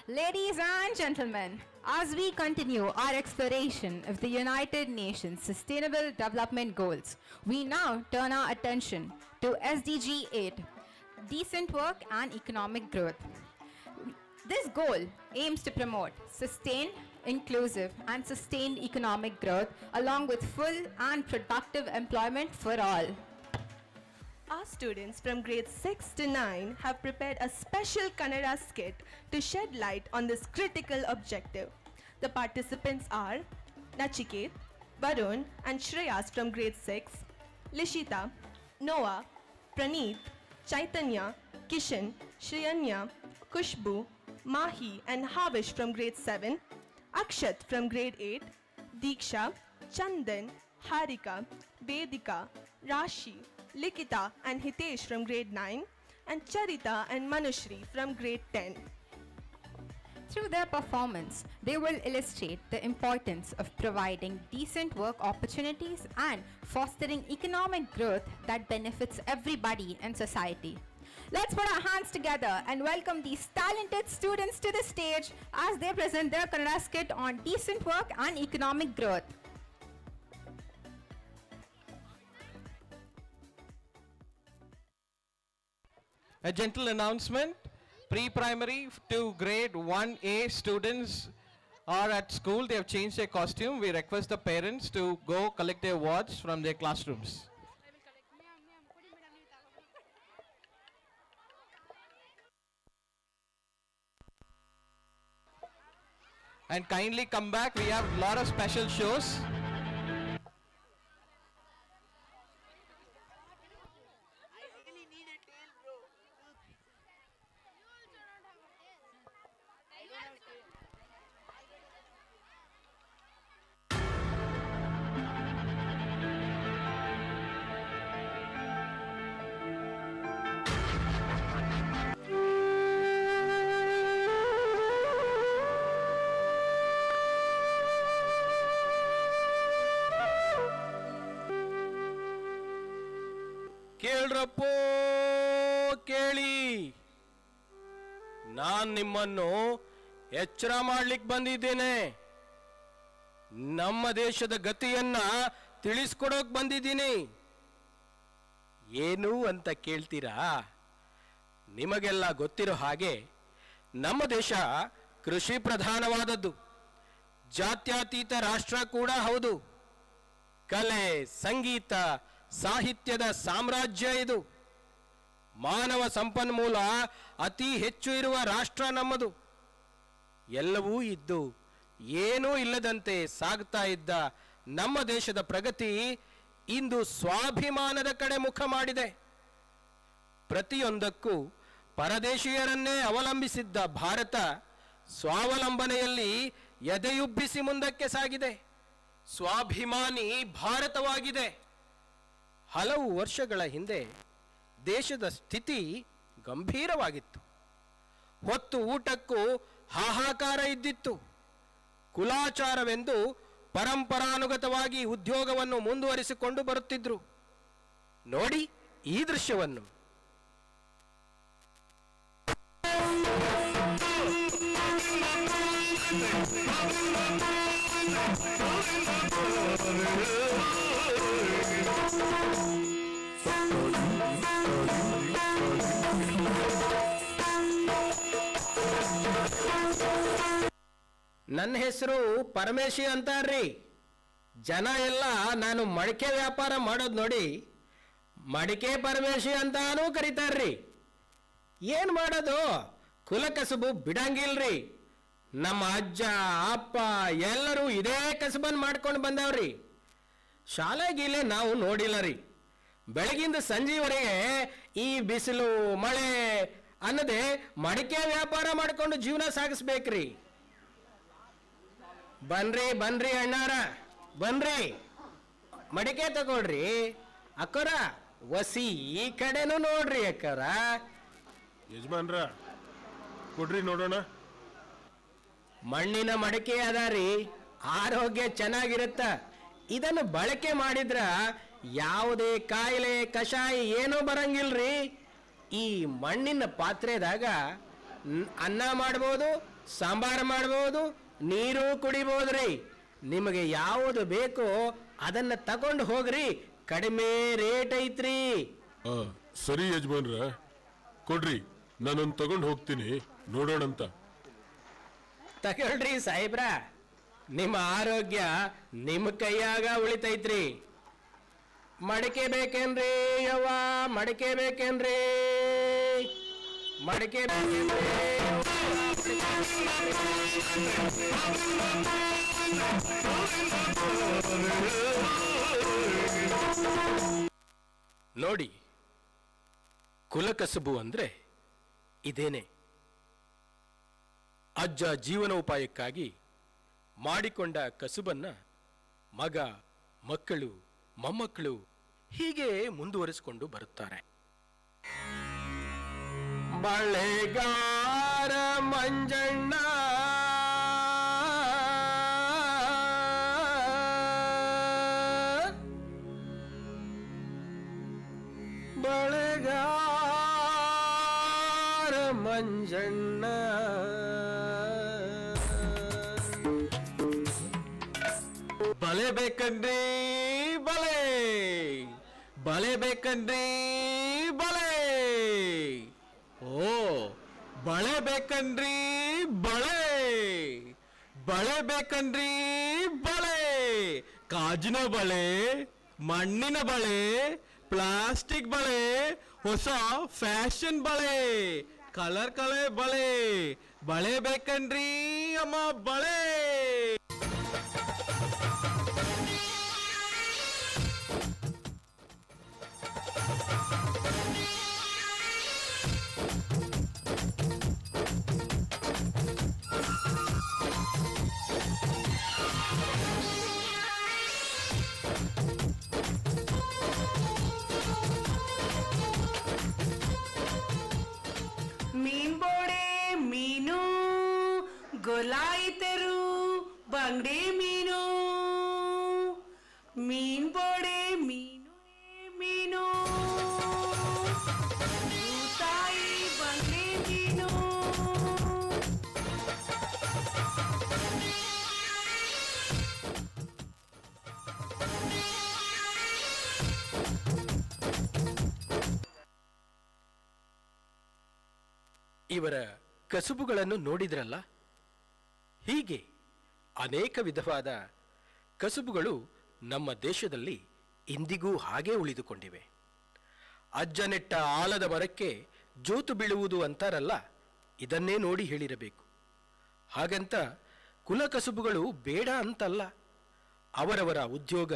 Ladies and gentlemen, as we continue our exploration of the United Nations Sustainable Development Goals, we now turn our attention to SDG 8, decent work and economic growth. This goal aims to promote sustained, inclusive and sustained economic growth along with full and productive employment for all. Our students from grades 6 to 9 have prepared a special Kannada skit to shed light on this critical objective. The participants are Nachiket, Varun and Shreyas from grade 6, Lishita, Noah, Praneeth, Chaitanya, Kishan, Shriyanya, Kushbu, Mahi and Havish from grade 7, Akshat from grade 8, Diksha, Chandan, Harika, Vedika, Rashi, Likita and Hitesh from grade 9 and Charita and Manushri from grade 10. Through their performance, they will illustrate the importance of providing decent work opportunities and fostering economic growth that benefits everybody in society. Let's put our hands together and welcome these talented students to the stage as they present their Kannada skit on decent work and economic growth. A gentle announcement, pre-primary to grade 1A students are at school. They have changed their costume. We request the parents to go collect their awards from their classrooms. And kindly come back, we have a lot of special shows. ಕೇಳ್ರಪ್ಪೋ ಕೇಳಿ, ನಾನ್ ನಿಮ್ಮನ್ನು ಎಚ್ಚರ ಮಾಡ್ಲಿಕ್ಕೆ ಬಂದಿದ್ದೇನೆ. ನಮ್ಮ ದೇಶದ ಗತಿಯನ್ನ ತಿಳಿಸ್ಕೊಡೋಕ್ ಬಂದಿದ್ದೀನಿ. ಏನು ಅಂತ ಕೇಳ್ತೀರಾ? ನಿಮಗೆಲ್ಲ ಗೊತ್ತಿರೋ ಹಾಗೆ ನಮ್ಮ ದೇಶ ಕೃಷಿ ಪ್ರಧಾನವಾದದ್ದು, ಜಾತ್ಯತೀತ ರಾಷ್ಟ್ರ ಕೂಡ ಹೌದು. ಕಲೆ, ಸಂಗೀತ, ಸಾಹಿತ್ಯದ ಸಾಮ್ರಾಜ್ಯ ಇದು. ಮಾನವ ಸಂಪನ್ಮೂಲ ಅತಿ ಹೆಚ್ಚು ಇರುವ ರಾಷ್ಟ್ರ ನಮ್ಮದು. ಎಲ್ಲವೂ ಇದ್ದು ಏನೂ ಇಲ್ಲದಂತೆ ಸಾಗ್ತಾ ಇದ್ದ ನಮ್ಮ ದೇಶದ ಪ್ರಗತಿ ಇಂದು ಸ್ವಾಭಿಮಾನದ ಕಡೆ ಮುಖ ಮಾಡಿದೆ. ಪ್ರತಿಯೊಂದಕ್ಕೂ ಪರದೇಶೀಯರನ್ನೇ ಅವಲಂಬಿಸಿದ್ದ ಭಾರತ ಸ್ವಾವಲಂಬನೆಯಲ್ಲಿ ಎದೆಯುಬ್ಬಿಸಿ ಮುಂದಕ್ಕೆ ಸಾಗಿದೆ. ಸ್ವಾಭಿಮಾನಿ ಭಾರತವಾಗಿದೆ. ಹಲವು ವರ್ಷಗಳ ಹಿಂದೆ ದೇಶದ ಸ್ಥಿತಿ ಗಂಭೀರವಾಗಿತ್ತು. ಹೊತ್ತು ಊಟಕ್ಕೂ ಹಾಹಾಕಾರ ಇದ್ದಿತ್ತು. ಕುಲಾಚಾರವೆಂದು ಪರಂಪರಾನುಗತವಾಗಿ ಉದ್ಯೋಗವನ್ನು ಮುಂದುವರಿಸಿಕೊಂಡು ಬರುತ್ತಿದ್ರು. ನೋಡಿ ಈ ದೃಶ್ಯವನ್ನು. ನನ್ನ ಹೆಸರು ಪರಮೇಶಿ ಅಂತಾರ್ರಿ. ಜನ ಎಲ್ಲ ನಾನು ಮಡಿಕೆ ವ್ಯಾಪಾರ ಮಾಡೋದು ನೋಡಿ ಮಡಿಕೆ ಪರಮೇಶಿ ಅಂತಾನೂ ಕರೀತಾರ್ರಿ. ಏನು ಮಾಡೋದು, ಕುಲಕಸಬು ಬಿಡಂಗಿಲ್ರಿ. ನಮ್ಮ ಅಜ್ಜ ಅಪ್ಪ ಎಲ್ಲರೂ ಇದೇ ಕಸಬನ್ನು ಮಾಡ್ಕೊಂಡು ಬಂದವ್ರಿ. ಶಾಲೆ ಗೀಲೆ ನಾವು ನೋಡಿಲ್ಲ ರೀ. ಬೆಳಗಿಂದ ಸಂಜೆವರೆಗೆ ಈ ಬಿಸಿಲು ಮಳೆ ಅನ್ನದೆ ಮಡಿಕೆ ವ್ಯಾಪಾರ ಮಾಡ್ಕೊಂಡು ಜೀವನ ಸಾಗಿಸ್ಬೇಕ್ರಿ. ಬನ್ರಿ ಬನ್ರಿ ಅಣ್ಣಾರ, ಬನ್ರಿ ಮಡಿಕೆ ತಗೊಳ್ರಿ. ಅಕ್ಕರ ವಸಿ ಈ ಕಡೆನೂ ನೋಡ್ರಿ ಅಕ್ಕರ. ಯಜಮಾನ್ರ ಕೊಡ್ರಿ ನೋಡೋಣ. ಮಣ್ಣಿನ ಮಡಿಕೆ ಅದಾರಿ, ಆರೋಗ್ಯ ಚೆನ್ನಾಗಿರುತ್ತ. ಇದನ್ನು ಬಳಕೆ ಮಾಡಿದ್ರ ಯಾವುದೇ ಕಾಯಿಲೆ ಕಷಾಯ ಏನೂ ಬರಂಗಿಲ್ರಿ. ಈ ಮಣ್ಣಿನ ಪಾತ್ರೆದಾಗ ಅನ್ನ ಮಾಡ್ಬೋದು, ಸಾಂಬಾರು ಮಾಡ್ಬೋದು, ನೀರು ಕುಡಿಬೋದ್ರಿ. ನಿಮಗೆ ಯಾವುದು ಬೇಕೋ ಅದನ್ನ ತಗೊಂಡು ಹೋಗ್ರಿ, ಕಡಿಮೆ ರೇಟ್ ಐತ್ರಿ. ಸರಿ ಯಜಮಾನ್ರ, ಕೊಡ್ರಿ, ನಾನೊಂದು ತಗೊಂಡು ಹೋಗ್ತೀನಿ, ನೋಡೋಣಂತ. ತಗೊಳ್ರಿ ಸಾಹೇಬ್ರ, ನಿಮ್ಮ ಆರೋಗ್ಯ ನಿಮ್ಮ ಕೈಯಾಗ ಉಳಿತೈತ್ರಿ. ಮಡಿಕೆ ಬೇಕೇನ್ರಿ ಯವ್ವ, ಮಡಿಕೆ ಬೇಕೇನ್ರಿ, ಮಡಿಕೆ ಬೇಕೇನ್ರಿ? ನೋಡಿ, ಕುಲಕಸಬು ಅಂದ್ರೆ ಇದೇನೆ. ಅಜ್ಜ ಜೀವನೋಪಾಯಕ್ಕಾಗಿ ಮಾಡಿಕೊಂಡ ಕಸುಬನ್ನ ಮಗ, ಮಕ್ಕಳು, ಮೊಮ್ಮಕ್ಕಳು ಹೀಗೆ ಮುಂದುವರಿಸಿಕೊಂಡು ಬರುತ್ತಾರೆ. ಬಳೆಗಾರ ಮಂಜಣ್ಣ ಬಳೆಗಾರ ಮಂಜಣ್ಣ ಬಳೆ ಬೇಕಂದ್ರಿ ಬಳೆ, ಬಳೆ ಬೇಕಂದ್ರಿ ಬಳೆ. ಓ, ಬಳೆ ಬೇಕಂದ್ರಿ ಬಳೆ, ಬಳೆ ಬೇಕಂದ್ರಿ ಬಳೆ. ಕಾಜಿನ ಬಳೆ, ಮಣ್ಣಿನ ಬಳೆ, ಪ್ಲಾಸ್ಟಿಕ್ ಬಳೆ, ಹೊಸ ಫ್ಯಾಷನ್ ಬಳೆ, ಕಲರ್ ಕಲರ್ ಬಳೆ. ಬಳೆ ಬೇಕಂದ್ರಿ ಅಮ್ಮ ಬಳೆ. ಮೀನ್ ಬೋಡೆ ಮೀನು, ಗೊಲಾಯಿತರು ಬಂಗಡೆ ಮೀನು. ಮೀನ್ ಬೋಡೆ ಮೀನು ಮೀನು, ತಾಯಿ ಬಂಗಡೆ ಮೀನು. ಇವರ ಕಸುಬುಗಳನ್ನು ನೋಡಿದ್ರಲ್ಲ, ಹೀಗೆ ಅನೇಕ ವಿಧವಾದ ಕಸುಬುಗಳು ನಮ್ಮ ದೇಶದಲ್ಲಿ ಇಂದಿಗೂ ಹಾಗೆ ಉಳಿದುಕೊಂಡಿವೆ. ಅಜ್ಜ ನೆಟ್ಟ ಆಲದ ಮರಕ್ಕೆ ಜೋತು ಬೀಳುವುದು ಅಂತಾರಲ್ಲ, ಇದನ್ನೇ ನೋಡಿ ಹೇಳಿರಬೇಕು. ಹಾಗಂತ ಕುಲ ಕಸುಬುಗಳು ಬೇಡ ಅಂತಲ್ಲ. ಅವರವರ ಉದ್ಯೋಗ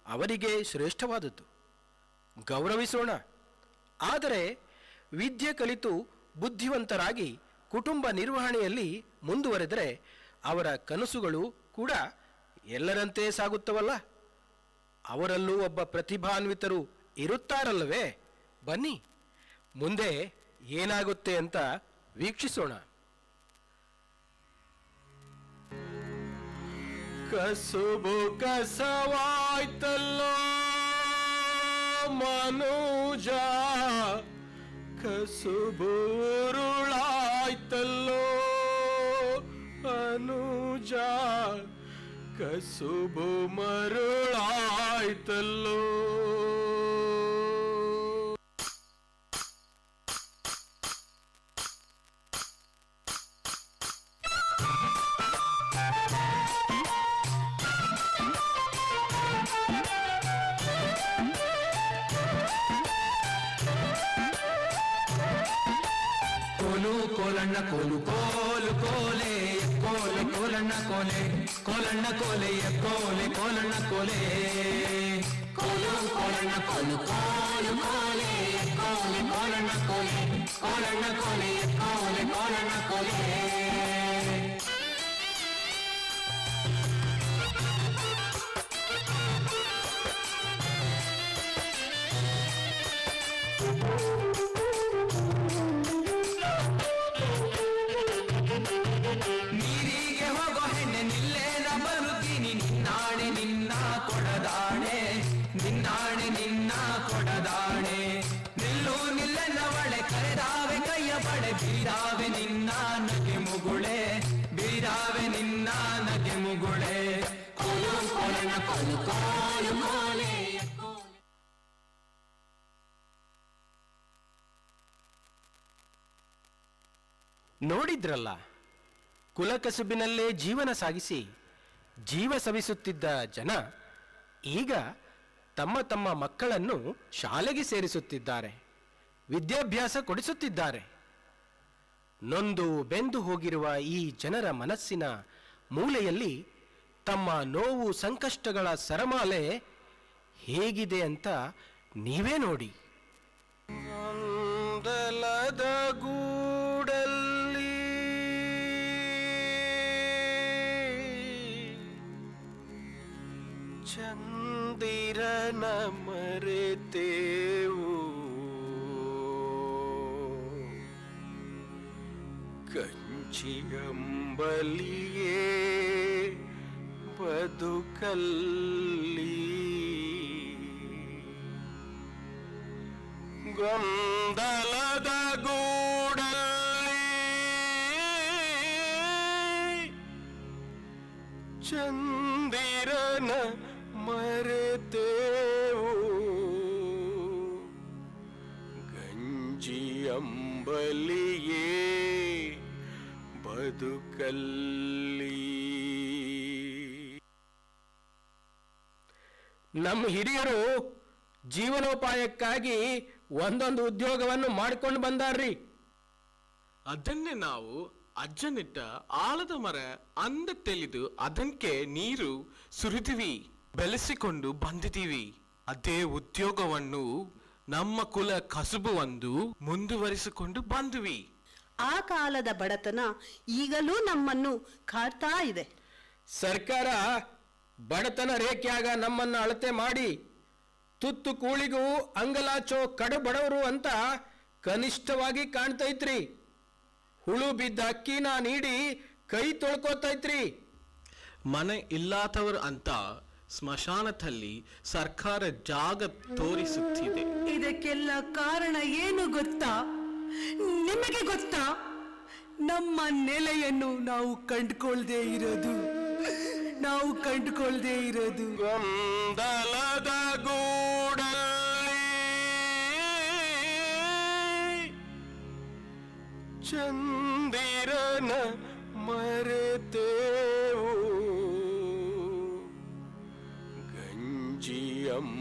ಅವರಿಗೆ ಶ್ರೇಷ್ಠವಾದದ್ದು, ಗೌರವಿಸೋಣ. ಆದರೆ ವಿದ್ಯೆ ಕಲಿತು ಬುದ್ಧಿವಂತರಾಗಿ ಕುಟುಂಬ ನಿರ್ವಹಣೆಯಲ್ಲಿ ಮುಂದುವರೆದರೆ ಅವರ ಕನಸುಗಳು ಕೂಡ ಎಲ್ಲರಂತೆ ಸಾಗುತ್ತವಲ್ಲ. ಅವರಲ್ಲೂ ಒಬ್ಬ ಪ್ರತಿಭಾನ್ವಿತರು ಇರುತ್ತಾರಲ್ಲವೇ? ಬನ್ನಿ, ಮುಂದೆ ಏನಾಗುತ್ತೆ ಅಂತ ವೀಕ್ಷಿಸೋಣ. ಕಸುಬು ಕಸವಾಯ್ತಲ್ಲೋ ಮನುಜ, ಕಸುಬು ಉರುಳಾಯ್ತಲ್ಲೋ ಅನುಜ, ಕಸುಬು ಮರುಳಾಯ್ತಲ್ಲೋ. ಕೋಲಣ್ಣ ಕೋಲು ಕೋಲು ಕೋಲೆ ಕೋಲೆ ಕೋಲಣ್ಣ ಕೋಲೆ ಕೋಲಣ್ಣ ಕೋಲೆ ಕೋಲೆ ಕೋಲಣ್ಣ ಕೋಲೆ ಕೋಲು ಕೋಲಣ್ಣ ಕೋಲು ಕೋಲು ಕೋಲೆ ಕೋಲೆ ಕೋಲಣ್ಣ ಕೋಲೆ ಕೋಲಣ್ಣ ಕೋಲೆ ಕೋಲೆ ಕೋಲಣ್ಣ ಕೋಲೆ. ನೀರಿಗೆ ಹೋಗೋ ಹೆಣ್ಣೆ ನಿಲ್ಲೇನ ಬರುತ್ತೀನಿ, ನಿನ್ನಾಣೆ ನಿನ್ನ ಕೊಡದಾಣೆ, ನಿನ್ನಾಣೆ ನಿನ್ನ ಕೊಡದಾಣೆ. ನಿಲ್ಲು ನಿಲ್ಲೆನ್ನವಳೆ ಕರೆದಾವೆ ಕೈಯ ಬಳೆ, ಬೀರಾವೆ ನಿನ್ನ ನಗೆ ಮುಗುಳೆ, ಇರಾವೆ ನಿನ್ನ ನಗೆ ಮುಗುಳೆ ಕೋಲು ಕೋಲನ ಕೋಲು ಕೋಲು ಕೋಲೆ ನೋಡಿದ್ರಲ್ಲ, ಕುಲಕಸುಬಿನಲ್ಲೇ ಜೀವನ ಸಾಗಿಸಿ ಜೀವ ಸವಿಸುತ್ತಿದ್ದ ಜನ ಈಗ ತಮ್ಮ ತಮ್ಮ ಮಕ್ಕಳನ್ನು ಶಾಲೆಗೆ ಸೇರಿಸುತ್ತಿದ್ದಾರೆ, ವಿದ್ಯಾಭ್ಯಾಸ ಕೊಡಿಸುತ್ತಿದ್ದಾರೆ. ನೊಂದು ಬೆಂದು ಹೋಗಿರುವ ಈ ಜನರ ಮನಸ್ಸಿನ ಮೂಲೆಯಲ್ಲಿ ತಮ್ಮ ನೋವು ಸಂಕಷ್ಟಗಳ ಸರಮಾಲೆ ಹೇಗಿದೆ ಅಂತ ನೀವೇ ನೋಡಿ. ಗೊಂದಲದ ಗೂಡಲ್ಲಿ ಚಂದಿರನ ಮರೆತೇವು, ಕಂಚಿಯಂಬಲಿಯೇ ಬದುಕಲ್ಲಿ ಗೊಂದಲದ ಗೂಡಲ್ಲಿ ಚಂದಿರನ ಮರೆತೇವು, ಗಂಜಿಯಂಬಲಿಯೇ ಬದುಕಲ್ಲಿ. ನಮ್ಮ ಹಿರಿಯರು ಜೀವನೋಪಾಯಕ್ಕಾಗಿ ಒಂದೊಂದು ಉದ್ಯೋಗವನ್ನು ಮಾಡಿಕೊಂಡು ಬಂದಾರ್ರಿ. ಅದನ್ನೇ ನಾವು ಅಜ್ಜನಿಟ್ಟ ಆಲದ ಮರ ಅಂದ ತೆಲಿದು ಅದಕ್ಕೆ ನೀರು ಸುರಿದಿವಿ, ಬೆಳೆಸಿಕೊಂಡು ಬಂದಿದ್ದೀವಿ. ಅದೇ ಉದ್ಯೋಗವನ್ನು ನಮ್ಮ ಕುಲ ಕಸುಬು ಒಂದು ಮುಂದುವರಿಸಿಕೊಂಡು ಬಂದ್ವಿ. ಆ ಕಾಲದ ಬಡತನ ಈಗಲೂ ನಮ್ಮನ್ನು ಕಾಡ್ತಾ ಇದೆ. ಸರ್ಕಾರ ಬಡತನ ರೇಖೆಯಾಗ ನಮ್ಮನ್ನು ಅಳತೆ ಮಾಡಿ ತುತ್ತು ಕೂಳಿಗೂ ಅಂಗಲಾಚೋ ಕಡು ಬಡವರು ಅಂತ ಕನಿಷ್ಠವಾಗಿ ಕಾಣ್ತೈತ್ರಿ. ಹುಳು ಬಿದ್ದ ಅಕ್ಕಿನ ನೀಡಿ ಕೈ ತೊಳ್ಕೋತೈತ್ರಿ. ಮನೆ ಇಲ್ಲಾದವರು ಅಂತ ಸ್ಮಶಾನದಲ್ಲಿ ಸರ್ಕಾರ ಜಾಗ ತೋರಿಸುತ್ತಿದೆ. ಇದಕ್ಕೆಲ್ಲ ಕಾರಣ ಏನು ಗೊತ್ತಾ? ನಿಮಗೆ ಗೊತ್ತಾ? ನಮ್ಮ ನೆಲೆಯನ್ನು ನಾವು ಕಂಡುಕೊಳ್ಳದೆ ಇರೋದು. ಗೊಂದಲದ ಗೂಡಲ್ಲಿ ಚಂದಿರನ ಮರೆತೇವು, ಗಂಜಿಯಂಬಲಿಯೇ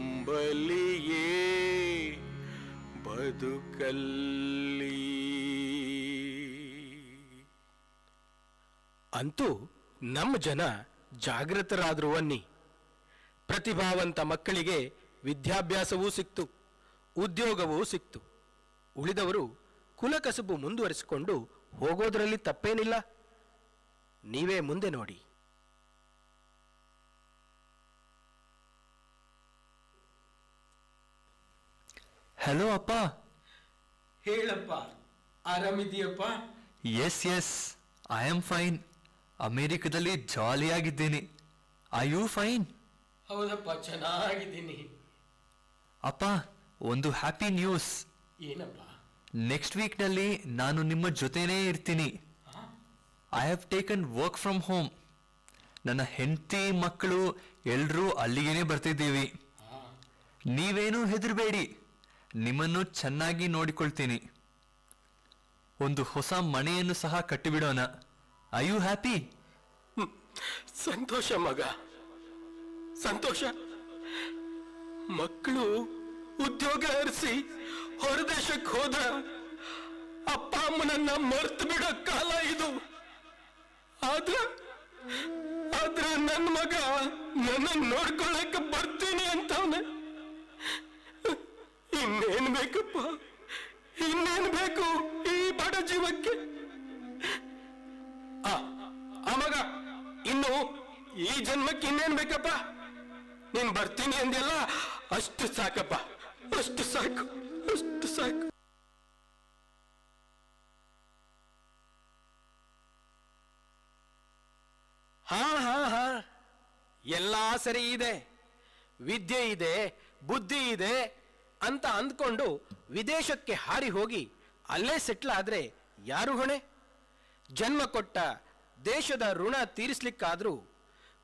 ಬದುಕಲ್ಲಿ. ಅಂತೂ ನಮ್ಮ ಜನ ಜಾಗೃತರಾದ್ರು ಅನ್ನಿ. ಪ್ರತಿಭಾವಂತ ಮಕ್ಕಳಿಗೆ ವಿದ್ಯಾಭ್ಯಾಸವೂ ಸಿಕ್ತು, ಉದ್ಯೋಗವೂ ಸಿಕ್ತು. ಉಳಿದವರು ಕುಲಕಸುಬು ಮುಂದುವರಿಸಿಕೊಂಡು ಹೋಗೋದ್ರಲ್ಲಿ ತಪ್ಪೇನಿಲ್ಲ. ನೀವೇ ಮುಂದೆ ನೋಡಿ. ಹಲೋ ಅಪ್ಪ. ಹೇಳಪ್ಪ, ಆರಾಮಿದೆಯಪ್ಪ? Yes I am fine. ಅಮೆರಿಕದಲ್ಲಿ ಜಾಲಿಯಾಗಿದ್ದೀನಿ. I you fine? ಹೌದಪ್ಪ, ಚೆನ್ನಾಗಿದ್ದೀನಿ. ಅಪ್ಪ, ಒಂದು ಹ್ಯಾಪಿ ನ್ಯೂಸ್. ಏನಪ್ಪ? ನೆಕ್ಸ್ಟ್ ವೀಕ್ನಲ್ಲಿ ನಾನು ನಿಮ್ಮ ಜೊತೆನೇ ಇರ್ತೀನಿ. I have taken work from home. ನನ್ನ ಹೆಂಡತಿ ಮಕ್ಕಳು ಎಲ್ಲರೂ ಅಲ್ಲಿಗೇನೆ ಬರ್ತಿದ್ದೀವಿ. ನೀವೇನು ಹೆದರಬೇಡಿ, ನಿಮ್ಮನ್ನು ಚೆನ್ನಾಗಿ ನೋಡಿಕೊಳ್ತೀನಿ. ಒಂದು ಹೊಸ ಮನೆಯನ್ನು ಸಹ ಕಟ್ಟಿಬಿಡೋಣ. I you happy? ಸಂತೋಷ ಮಗ, ಸಂತೋಷ. ಮಕ್ಕಳು ಉದ್ಯೋಗ ಅರಿಸಿ ಹೊರದೇಶಕ್ಕೆ ಹೋದ ಅಪ್ಪ ಅಮ್ಮನನ್ನ ಮರ್ತು ಬಿಡೋ ಕಾಲ ಇದು. ಆದ್ರೆ ನನ್ನ ಮಗ ನನ್ನ ನೋಡ್ಕೊಳ್ಳಕ್ಕೆ ಬರ್ತೀನಿ ಅಂತವನೆ. ಇನ್ನೇನ್ ಬೇಕಪ್ಪ, ಇನ್ನೇನ್ ಬೇಕು ಈ ಬಡ ಜೀವಕ್ಕೆ? ಆ ಮಗ ಇನ್ನು ಈ ಜನ್ಮಕ್ಕೆ ಇನ್ನೇನ್ ಬೇಕಪ್ಪ? ನೀನ್ ಬರ್ತೀನಿ ಅಂದೆಲ್ಲ, ಅಷ್ಟು ಸಾಕಪ್ಪ, ಅಷ್ಟು ಸಾಕು, ಅಷ್ಟು ಸಾಕು. ಹಾ ಎಲ್ಲ ಸರಿ ಇದೆ, ವಿದ್ಯೆ ಇದೆ, ಬುದ್ಧಿ ಇದೆ ಅಂತ ಅಂದ್ಕೊಂಡು ವಿದೇಶಕ್ಕೆ ಹಾರಿ ಹೋಗಿ ಅಲ್ಲೇ ಸೆಟ್ಲ್ ಆದ್ರೆ ಯಾರು ಹೊಣೆ? ಜನ್ಮ ಕೊಟ್ಟ ದೇಶದ ಋಣ ತೀರಿಸಲಿಕ್ಕಾದರೂ,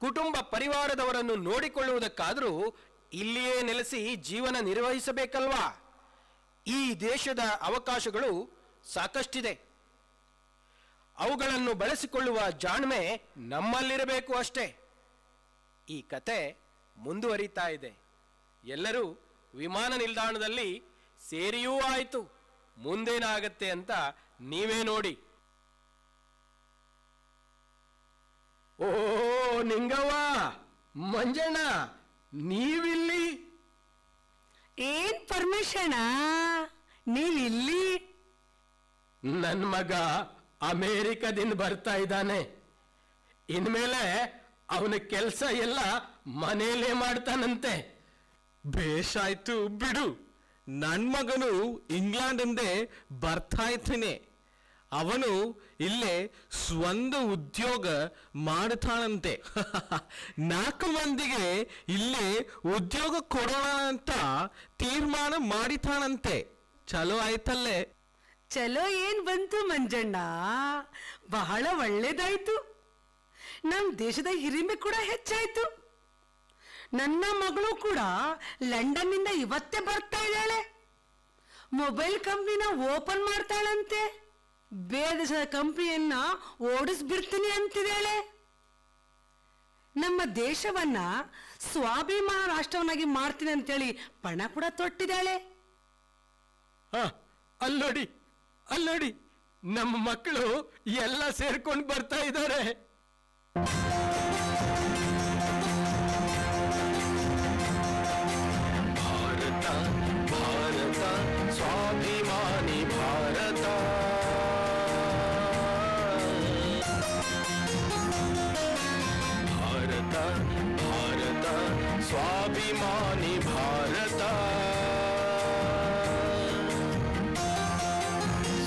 ಕುಟುಂಬ ಪರಿವಾರದವರನ್ನು ನೋಡಿಕೊಳ್ಳುವುದಕ್ಕಾದರೂ ಇಲ್ಲಿಯೇ ನೆಲೆಸಿ ಜೀವನ ನಿರ್ವಹಿಸಬೇಕಲ್ವಾ? ಈ ದೇಶದ ಅವಕಾಶಗಳು ಸಾಕಷ್ಟಿದೆ. ಅವುಗಳನ್ನು ಬಳಸಿಕೊಳ್ಳುವ ಜಾಣ್ಮೆ ನಮ್ಮಲ್ಲಿರಬೇಕು ಅಷ್ಟೇ. ಈ ಕತೆ ಮುಂದುವರಿತಾ ಇದೆ. ಎಲ್ಲರೂ ವಿಮಾನ ನಿಲ್ದಾಣದಲ್ಲಿ ಸೇರಿಯೂ ಆಯಿತು. ಮುಂದೇನಾಗತ್ತೆ ಅಂತ ನೀವೇ ನೋಡಿ. ಓ ನಿಂಗವ್ವ, ಮಂಜಣ್ಣ, ನೀವಿಲ್ಲಿ? ಏನ್ ಪರಮೇಶಣ್ಣ ನೀವಿಲ್ಲಿ? ನನ್ನ ಮಗ ಅಮೇರಿಕದಿಂದ ಬರ್ತಾ ಇದ್ದಾನೆ. ಇನ್ಮೇಲೆ ಅವನ ಕೆಲಸ ಎಲ್ಲ ಮನೆಯಲ್ಲೇ ಮಾಡ್ತಾನಂತೆ. ಬೇಷಾಯ್ತು ಬಿಡು. ನನ್ನ ಮಗನು ಇಂಗ್ಲೆಂಡಿಂದೇ ಬರ್ತಾ ಇದ್ದಾನೆ. ಅವನು ಇಲ್ಲೇ ಸ್ವಂತ ಉದ್ಯೋಗ ಮಾಡ್ತಾನಂತೆ. 4 ಮಂದಿಗೆ ಇಲ್ಲೇ ಉದ್ಯೋಗ ಕೊಡೋಣ ಅಂತ ತೀರ್ಮಾನ ಮಾಡಿತಾನಂತೆ. ಚಲೋ ಆಯ್ತಲ್ಲೇ? ಚಲೋ ಏನ್ ಬಂತು ಮಂಜಣ್ಣ, ಬಹಳ ಒಳ್ಳೇದಾಯ್ತು. ನಮ್ ದೇಶದ ಹಿರಿಮೆ ಕೂಡ ಹೆಚ್ಚಾಯ್ತು. ನನ್ನ ಮಗಳು ಕೂಡ ಲಂಡನ್ನಿಂದ ಇವತ್ತೇ ಬರ್ತಾ ಇದ್ದಾಳೆ. ಮೊಬೈಲ್ ಕಂಪ್ನಿನ ಓಪನ್ ಮಾಡ್ತಾಳಂತೆ. ಬೇರೆ ದೇಶದ ಕಂಪ್ನಿಯನ್ನ ಓಡಿಸ್ಬಿಡ್ತೀನಿ ಅಂತಿದ್ದಾಳೆ. ನಮ್ಮ ದೇಶವನ್ನ ಸ್ವಾಭಿಮಾನ ರಾಷ್ಟ್ರವನ್ನಾಗಿ ಮಾಡ್ತೀನಿ ಅಂತೇಳಿ ಪಣ ಕೂಡ ತೊಟ್ಟಿದ್ದಾಳೆ. ಅಲ್ಲೋಡಿ ಅಲ್ಲೋಡಿ, ನಮ್ಮ ಮಕ್ಕಳು ಎಲ್ಲ ಸೇರ್ಕೊಂಡು ಬರ್ತಾ ಇದ್ದಾರೆ. ಭಾರತ ಭಾರತ ಸ್ವಾಭಿಮಾನಿ ಭಾರತ, ಭಾರತ ಭಾರತ ಸ್ವಾಭಿಮಾನಿ ಭಾರತ,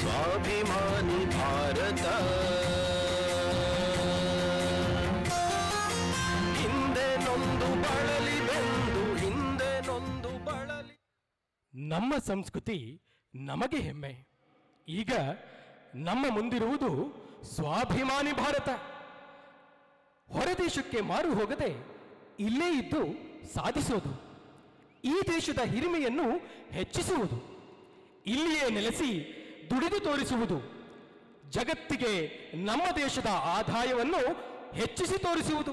ಸ್ವಾಭಿಮಾನಿ ಭಾರತ. ಹಿಂದೆ ನೊಂದು ಬಳಲಿ ಬೆಂದು, ಹಿಂದೆ ನೊಂದು ಬಳಲಿ. ನಮ್ಮ ಸಂಸ್ಕೃತಿ ನಮಗೆ ಹೆಮ್ಮೆ. ಈಗ ನಮ್ಮ ಮುಂದಿರುವುದು ಸ್ವಾಭಿಮಾನಿ ಭಾರತ. ಹೊರದೇಶಕ್ಕೆ ಮಾರು ಹೋಗದೆ ಇಲ್ಲೇ ಇದ್ದು ಸಾಧಿಸೋದು, ಈ ದೇಶದ ಹಿರಿಮೆಯನ್ನು ಹೆಚ್ಚಿಸುವುದು, ಇಲ್ಲಿಯೇ ನೆಲೆಸಿ ದುಡಿದು ತೋರಿಸುವುದು, ಜಗತ್ತಿಗೆ ನಮ್ಮ ದೇಶದ ಆದಾಯವನ್ನು ಹೆಚ್ಚಿಸಿ ತೋರಿಸುವುದು.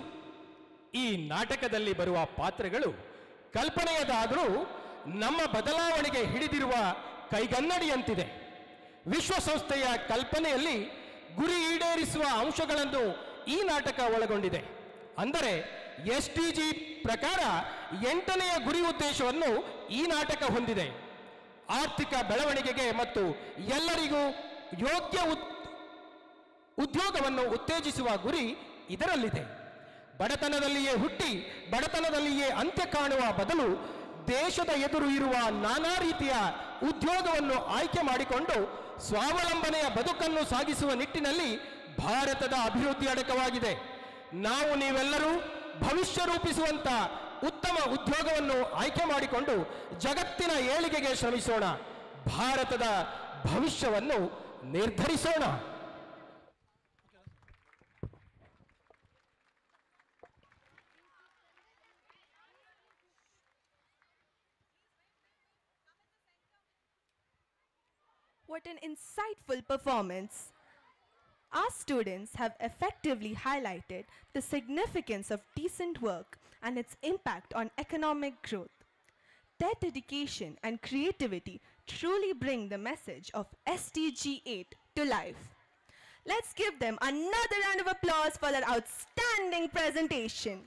ಈ ನಾಟಕದಲ್ಲಿ ಬರುವ ಪಾತ್ರಗಳು ಕಲ್ಪನೆಯದಾದರೂ ನಮ್ಮ ಬದಲಾವಣೆಗೆ ಹಿಡಿದಿರುವ ಕೈಗನ್ನಡಿಯಂತಿದೆ. ವಿಶ್ವಸಂಸ್ಥೆಯ ಕಲ್ಪನೆಯಲ್ಲಿ ಗುರಿ ಈಡೇರಿಸುವ ಅಂಶಗಳನ್ನು ಈ ನಾಟಕ ಒಳಗೊಂಡಿದೆ. ಅಂದರೆ SDG ಪ್ರಕಾರ 8ನೆಯ ಗುರಿ ಉದ್ದೇಶವನ್ನು ಈ ನಾಟಕ ಹೊಂದಿದೆ. ಆರ್ಥಿಕ ಬೆಳವಣಿಗೆಗೆ ಮತ್ತು ಎಲ್ಲರಿಗೂ ಯೋಗ್ಯ ಉದ್ಯೋಗವನ್ನು ಉತ್ತೇಜಿಸುವ ಗುರಿ ಇದರಲ್ಲಿದೆ. ಬಡತನದಲ್ಲಿಯೇ ಹುಟ್ಟಿ ಬಡತನದಲ್ಲಿಯೇ ಅಂತ್ಯ ಕಾಣುವ ಬದಲು ದೇಶದ ಎದುರು ಇರುವ ನಾನಾ ರೀತಿಯ ಉದ್ಯೋಗವನ್ನು ಆಯ್ಕೆ ಮಾಡಿಕೊಂಡು ಸ್ವಾವಲಂಬನೆಯ ಬದುಕನ್ನು ಸಾಗಿಸುವ ನಿಟ್ಟಿನಲ್ಲಿ ಭಾರತದ ಅಭಿವೃದ್ಧಿ ಅಡಕವಾಗಿದೆ. ನಾವು ನೀವೆಲ್ಲರೂ ಭವಿಷ್ಯ ರೂಪಿಸುವಂತ ಉತ್ತಮ ಉದ್ಯೋಗವನ್ನು ಆಯ್ಕೆ ಮಾಡಿಕೊಂಡು ಜಗತ್ತಿನ ಏಳಿಗೆಗೆ ಶ್ರಮಿಸೋಣ. ಭಾರತದ ಭವಿಷ್ಯವನ್ನು ನಿರ್ಧರಿಸೋಣ. What an insightful performance! Our students have effectively highlighted the significance of decent work and its impact on economic growth. Their dedication and creativity truly bring the message of SDG 8 to life. Let's give them another round of applause for their outstanding presentation.